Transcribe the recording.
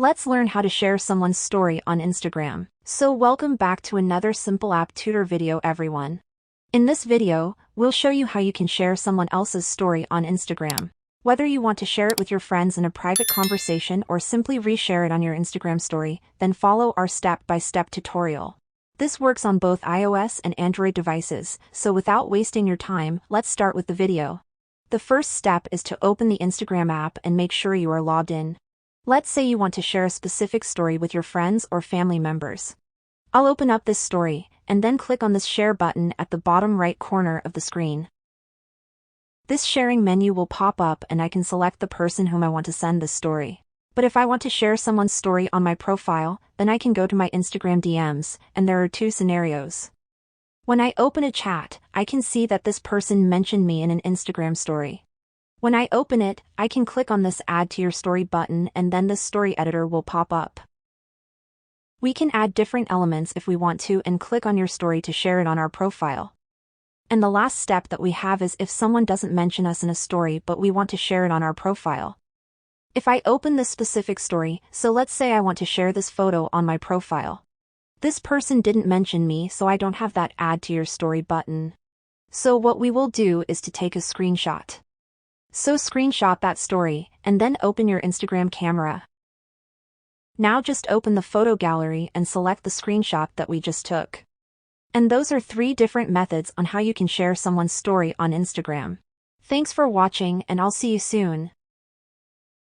Let's learn how to share someone's story on Instagram. So welcome back to another simple app tutor video everyone. In this video, we'll show you how you can share someone else's story on Instagram. Whether you want to share it with your friends in a private conversation or simply reshare it on your Instagram story, then follow our step-by-step tutorial. This works on both iOS and Android devices, so without wasting your time, let's start with the video. The first step is to open the Instagram app and make sure you are logged in. Let's say you want to share a specific story with your friends or family members. I'll open up this story, and then click on this share button at the bottom right corner of the screen. This sharing menu will pop up and I can select the person whom I want to send this story. But if I want to share someone's story on my profile, then I can go to my Instagram DMs, and there are two scenarios. When I open a chat, I can see that this person mentioned me in an Instagram story. When I open it, I can click on this Add to your story button and then the story editor will pop up. We can add different elements if we want to and click on your story to share it on our profile. And the last step that we have is if someone doesn't mention us in a story but we want to share it on our profile. If I open this specific story, so let's say I want to share this photo on my profile. This person didn't mention me, so I don't have that Add to your story button. So what we will do is to take a screenshot. So screenshot that story, and then open your Instagram camera. Now just open the photo gallery and select the screenshot that we just took. And those are 3 different methods on how you can share someone's story on Instagram. Thanks for watching and I'll see you soon.